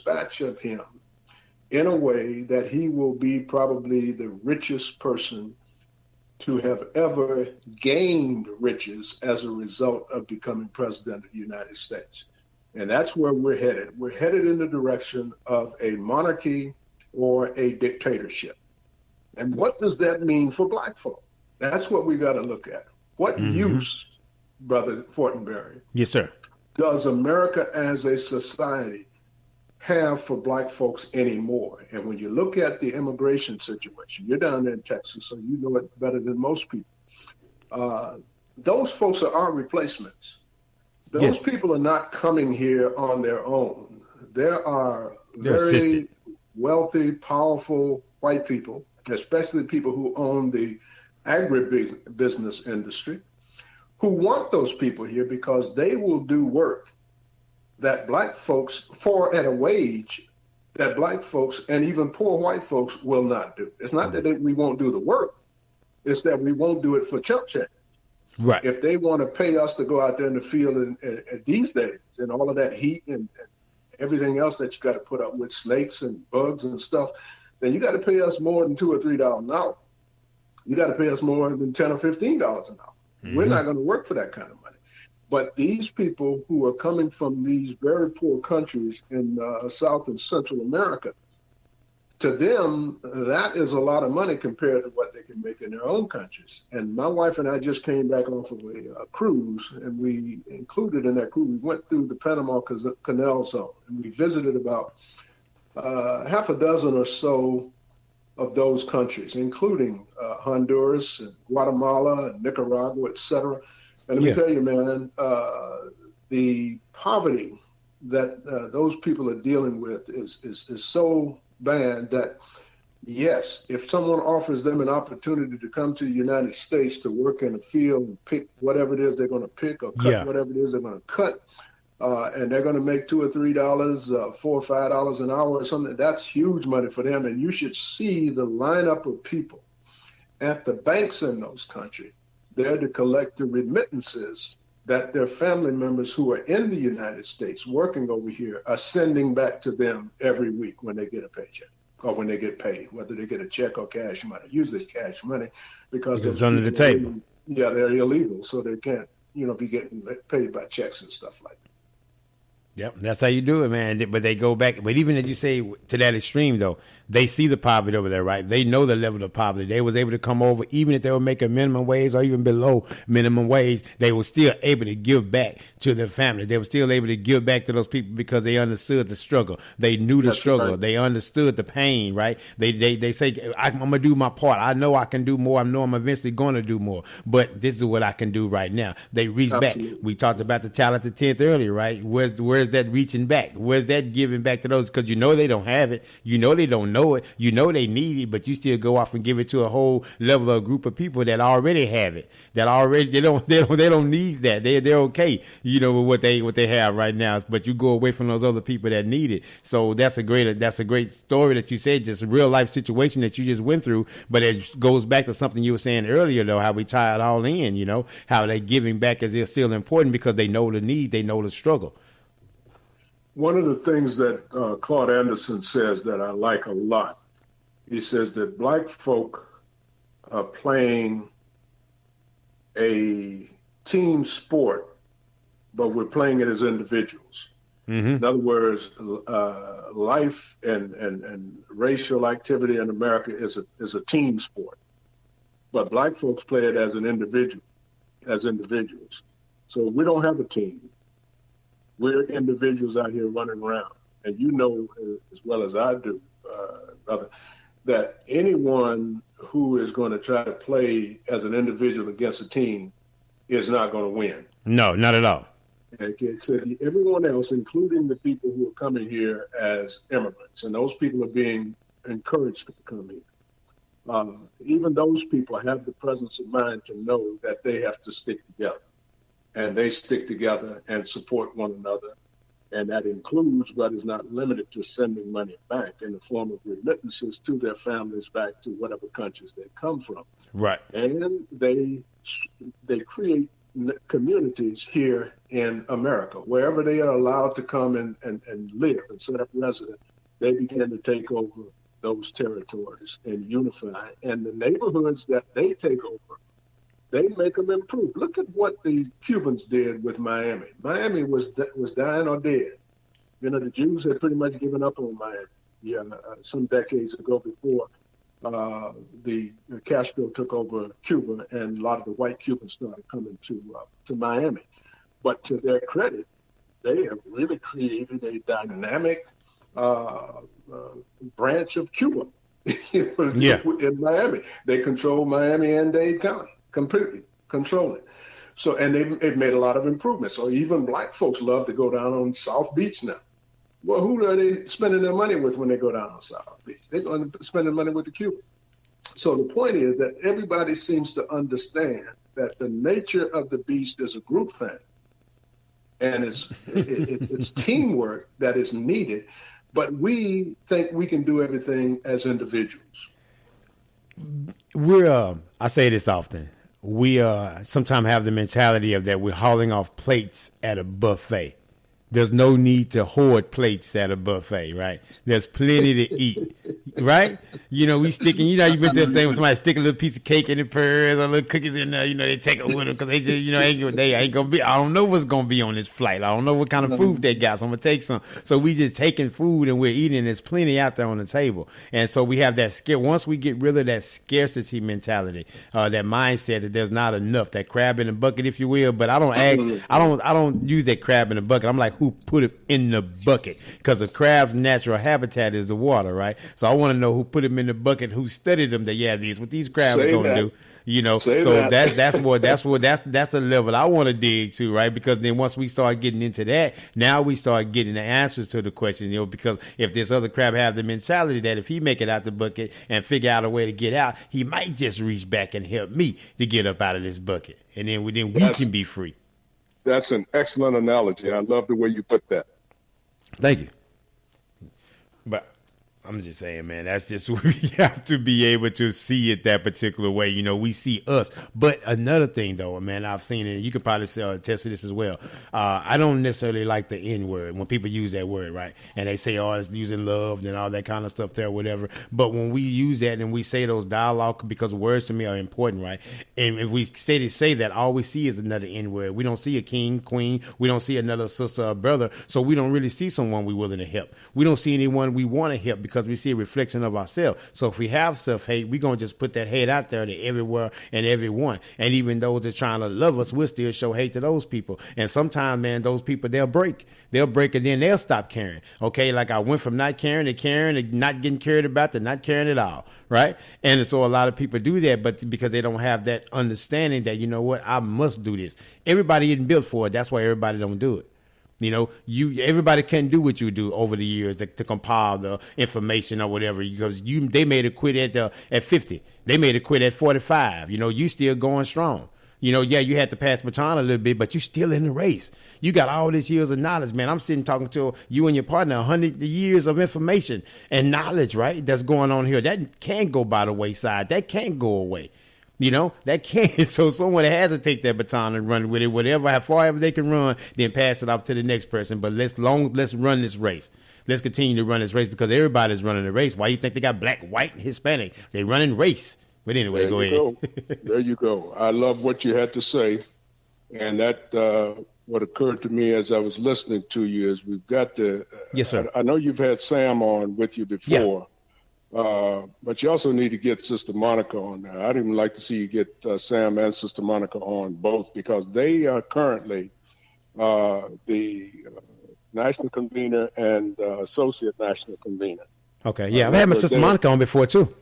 dispatch of him in a way that he will be probably the richest person to have ever gained riches as a result of becoming president of the United States. And that's where we're headed. We're headed in the direction of a monarchy or a dictatorship. And what does that mean for black folk? That's what we got to look at. What use, Brother Fortenberry, yes, sir, does America as a society have for black folks anymore? And when you look at the immigration situation, you're down there in Texas, so you know it better than most people. Those folks are our replacements. Those people are not coming here on their own. There are very wealthy, powerful white people, especially people who own the agribusiness industry, who want those people here because they will do work that black folks, for at a wage that black folks and even poor white folks will not do. It's not that we won't do the work, it's that we won't do it for chump change. Right. If they want to pay us to go out there in the field and these days and all of that heat and everything else that you got to put up with, snakes and bugs and stuff, then you got to pay us more than $2 or $3 an hour. You got to pay us more than $10 or $15 an hour. We're not going to work for that kind of money. But these people who are coming from these very poor countries in South and Central America, to them, that is a lot of money compared to what they can make in their own countries. And my wife and I just came back off of a cruise, and we included in that cruise, we went through the Panama Canal Zone, and we visited about half a dozen or so of those countries, including Honduras and Guatemala and Nicaragua, et cetera. And let me tell you, man, the poverty that those people are dealing with is so bad that, yes, if someone offers them an opportunity to come to the United States to work in a field and pick whatever it is they're going to pick or cut whatever it is they're going to cut, and they're going to make $2 or $3, $4 or $5 an hour or something, that's huge money for them. And you should see the lineup of people at the banks in those countries there to collect the remittances that their family members who are in the United States working over here are sending back to them every week when they get a paycheck or when they get paid, whether they get a check or cash money. Usually cash money because it's under the table. They're illegal, so they can't, be getting paid by checks and stuff like that. Yep, that's how you do it, man. But they go back. But even as you say to that extreme, though, they see the poverty over there, right? They know the level of poverty. They was able to come over, even if they were making minimum wage or even below minimum wage, they were still able to give back to their family. They were still able to give back to those people because they understood the struggle. They knew the struggle. Right. They understood the pain, right? They say, I'm going to do my part. I know I can do more. I know I'm eventually going to do more. But this is what I can do right now. They reach back. We talked about the talented 10th earlier, right? Where's that reaching back? Where's that giving back to those? Because they don't have it. They don't know it. They need it, but you still go off and give it to a whole level of group of people that already have it. That already they don't need that. They're okay, with what they have right now. But you go away from those other people that need it. So that's a great story that you said, just a real life situation that you just went through. But it goes back to something you were saying earlier, though, how we tie it all in. How they giving back is still important because they know the need, they know the struggle. One of the things that Claude Anderson says that I like a lot, he says that black folk are playing a team sport, but we're playing it as individuals. Mm-hmm. In other words, life and racial activity in America is a team sport, but black folks play it as individuals. So we don't have a team. We're individuals out here running around. And as well as I do, brother, that anyone who is going to try to play as an individual against a team is not going to win. No, not at all. Okay, so everyone else, including the people who are coming here as immigrants, and those people are being encouraged to come here. Even those people have the presence of mind to know that they have to stick together. And they stick together and support one another. And that includes, but is not limited to, sending money back in the form of remittances to their families back to whatever countries they come from. Right. And they create communities here in America. Wherever they are allowed to come and live and set up residence, they begin to take over those territories and unify. And the neighborhoods that they take over, they make them improve. Look at what the Cubans did with Miami. Miami was dying or dead. You know, the Jews had pretty much given up on Miami. Yeah, some decades ago before the Castro took over Cuba, and a lot of the white Cubans started coming to Miami. But to their credit, they have really created a dynamic branch of Cuba in Miami. They control Miami and Dade County, completely control it. So, and they've made a lot of improvements. So even black folks love to go down on South Beach now. Well, who are they spending their money with when they go down on South Beach? They're going to spend their money with the Cubans. So the point is that everybody seems to understand that the nature of the beast is a group thing, and it's teamwork that is needed. But we think we can do everything as individuals. I say this often. We sometimes have the mentality of that we're hauling off plates at a buffet. There's no need to hoard plates at a buffet, right? There's plenty to eat, right? You know, we sticking, you know, you've been to the thing when somebody stick a little piece of cake in the purse or little cookies in there, you know, they take it with them because they just, you know, they ain't going to be, I don't know what's going to be on this flight. I don't know what kind of food they got, so I'm going to take some. So we just taking food and we're eating. There's plenty out there on the table. And so we have that once we get rid of that scarcity mentality, that mindset that there's not enough, that crab in the bucket, if you will, but I don't use that crab in the bucket. I'm like, who put it in the bucket? Because the crab's natural habitat is the water, right? So I want to know who put them in the bucket, who studied them. That what these crabs are gonna do, you know. That's the level I want to dig to, right? Because then once we start getting into that, now we start getting the answers to the question, you know. Because if this other crab have the mentality that if he make it out the bucket and figure out a way to get out, he might just reach back and help me to get up out of this bucket, and then we can be free. That's an excellent analogy. I love the way you put that. Thank you. But I'm just saying, man, that's just we have to be able to see it that particular way. You know, we see us. But another thing, though, man, I've seen it. You can probably attest to this as well. I don't necessarily like the N word when people use that word, right? And they say, oh, it's using love and all that kind of stuff there, whatever. But when we use that and we say those dialogue, because words to me are important, right? And if we say that, all we see is another N word. We don't see a king, queen. We don't see another sister or brother. So we don't really see someone we're willing to help. We don't see anyone we want to help because we see a reflection of ourselves. So if we have self-hate, we're going to just put that hate out there to everywhere and everyone. And even those that are trying to love us, we'll still show hate to those people. And sometimes, man, those people, they'll break and then they'll stop caring. Okay, like I went from not caring to not getting cared about to not caring at all, right? And so a lot of people do that, but because they don't have that understanding that, you know what, I must do this. Everybody isn't built for it. That's why everybody don't do it. You know, everybody can't do what you do over the years to compile the information or whatever, because they made it quit at 50. They made it quit at 45. You know, you still going strong. You know, yeah, you had to pass the baton a little bit, but you still in the race. You got all these years of knowledge, man. I'm sitting talking to you and your partner, 100 years of information and knowledge, right? That's going on here. That can't go by the wayside. That can't go away. You know, that can't. So someone has to take that baton and run with it, how far ever they can run, then pass it off to the next person. But let's run this race. Let's continue to run this race because everybody's running the race. Why you think they got black, white, Hispanic? They running race. But anyway, go ahead. There you go. I love what you had to say. And that what occurred to me as I was listening to you is we've got to. Yes, sir. I know you've had Sam on with you before. Yeah. But you also need to get Sister Monica on there. I'd even like to see you get Sam and Sister Monica on both because they are currently the national convener and associate national convener. Okay, yeah, I've had my Sister Monica on before too.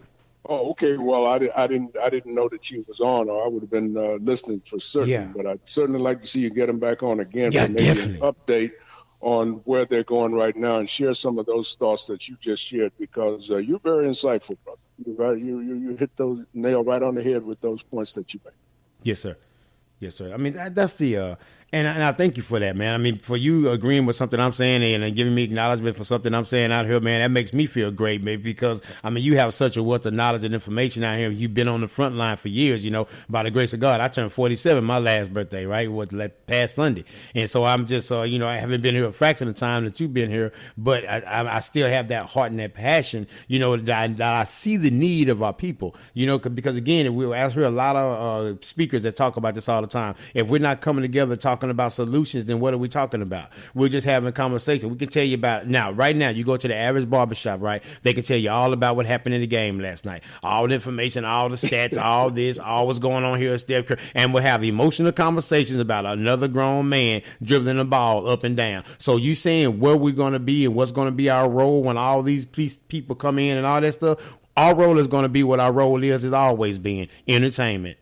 Oh, okay. Well, I didn't know that she was on, or I would have been listening for certain. Yeah. But I'd certainly like to see you get them back on again. Yeah, for maybe definitely. An update on where they're going right now and share some of those thoughts that you just shared because you're very insightful, brother. You hit those nail right on the head with those points that you made. Yes, sir. Yes, sir. I mean, that's the And I thank you for that, man. I mean, for you agreeing with something I'm saying and giving me acknowledgement for something I'm saying out here, man, that makes me feel great, maybe because, I mean, you have such a wealth of knowledge and information out here. You've been on the front line for years, you know, by the grace of God. I turned 47 my last birthday, right? Past Sunday. And so I'm just, you know, I haven't been here a fraction of the time that you've been here, but I still have that heart and that passion, you know, that I see the need of our people, you know, because again, as we hear a lot of speakers that talk about this all the time. If we're not coming together talking about solutions, then what are we talking about? We're just having a conversation. We can tell you about right now, you go to the average barbershop, right? They can tell you all about what happened in the game last night. All the information, all the stats, all this, all what's going on here at Steph Curry. And we'll have emotional conversations about another grown man dribbling the ball up and down. So you saying where we're going to be and what's going to be our role when all these people come in and all that stuff? Our role is going to be what our role is always been: entertainment.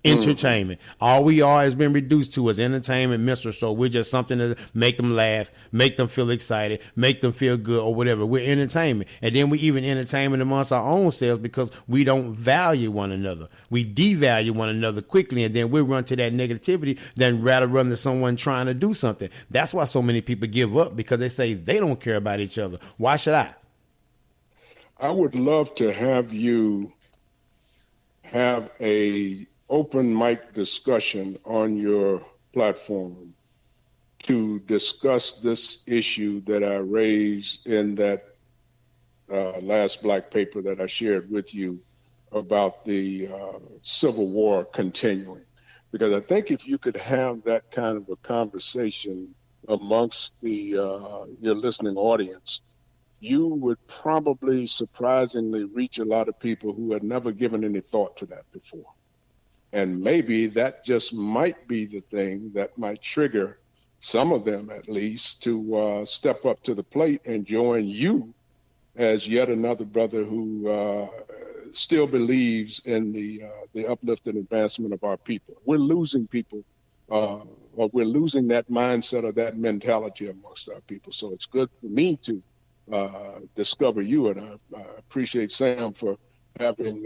Entertainment. All we are has been reduced to is entertainment, mister. So we're just something to make them laugh, make them feel excited, make them feel good or whatever. We're entertainment. And then we even entertainment amongst our own selves because we don't value one another. We devalue one another quickly, and then we run to that negativity than rather run to someone trying to do something. That's why so many people give up, because they say they don't care about each other. Why should I? I would love to have you have a open mic discussion on your platform to discuss this issue that I raised in that last black paper that I shared with you about the Civil War continuing. Because I think if you could have that kind of a conversation amongst your listening audience, you would probably surprisingly reach a lot of people who had never given any thought to that before. And maybe that just might be the thing that might trigger some of them, at least, to step up to the plate and join you as yet another brother who still believes in the uplift and advancement of our people. We're losing people, or we're losing that mindset or that mentality amongst our people. So it's good for me to discover you, and I appreciate Sam for having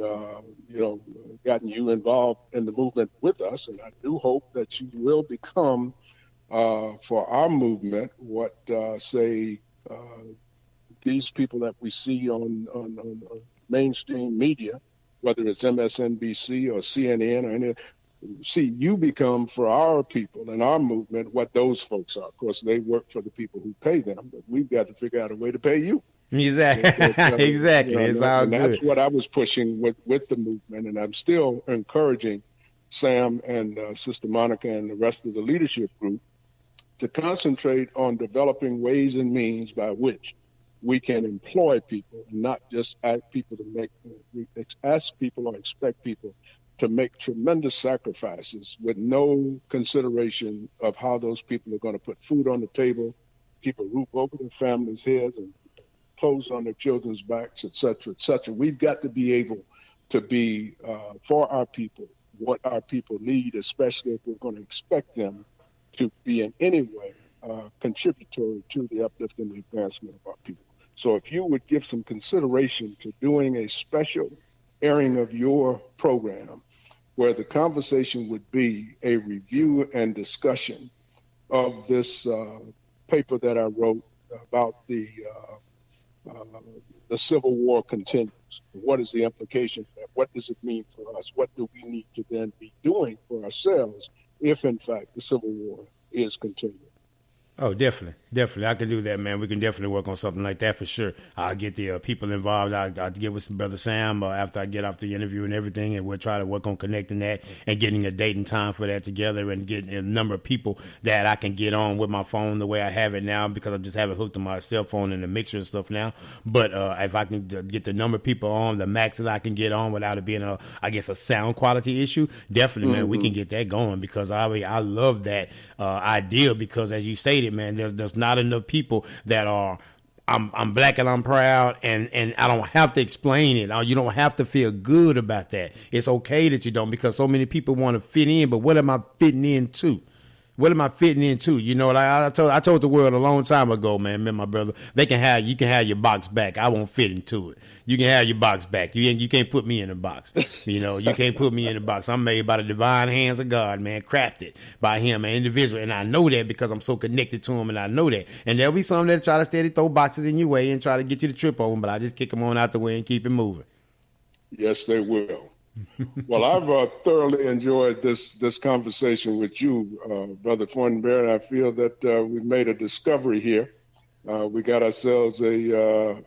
gotten you involved in the movement with us, and I do hope that you will become for our movement what these people that we see on mainstream media, whether it's MSNBC or CNN or any, see you become for our people and our movement what those folks are. Of course, they work for the people who pay them, but we've got to figure out a way to pay you. Exactly. Exactly. It's all good. That's what I was pushing with the movement, and I'm still encouraging Sam and Sister Monica and the rest of the leadership group to concentrate on developing ways and means by which we can employ people and not just ask people or expect people to make tremendous sacrifices with no consideration of how those people are going to put food on the table, keep a roof over their families' heads, and clothes on their children's backs, et cetera, et cetera. We've got to be able to be for our people what our people need, especially if we're going to expect them to be in any way contributory to the uplift and the advancement of our people. So if you would give some consideration to doing a special airing of your program where the conversation would be a review and discussion of this paper that I wrote about the Civil War continues. What is the implication of that? What does it mean for us? What do we need to then be doing for ourselves if, in fact, the Civil War is continuing? Oh, definitely. Definitely. I can do that, man. We can definitely work on something like that for sure. I'll get the people involved. I'll get with Brother Sam after I get off the interview and everything, and we'll try to work on connecting that and getting a date and time for that together and getting a number of people that I can get on with my phone the way I have it now, because I just have it hooked to my cell phone and the mixer and stuff now. But if I can get the number of people on, the max that I can get on without it being a sound quality issue, definitely, man, we can get that going, because I love that idea, because as you stated, man, there's not enough people that are I'm black and I'm proud, and I don't have to explain it. You don't have to feel good about that. It's okay that you don't, because so many people want to fit in, but what am I fitting into? What am I fitting into? You know, like I told the world a long time ago, man, my brother, you can have your box back. I won't fit into it. You can have your box back. You can't put me in a box. You know, you can't put me in a box. I'm made by the divine hands of God, man, crafted by him, an individual. And I know that because I'm so connected to him, and I know that. And there'll be some that try to steady throw boxes in your way and try to get you to trip over them, but I just kick them on out the way and keep it moving. Yes, they will. Well, I've thoroughly enjoyed this conversation with you, Brother Fortenberry. I feel that we've made a discovery here. We got ourselves a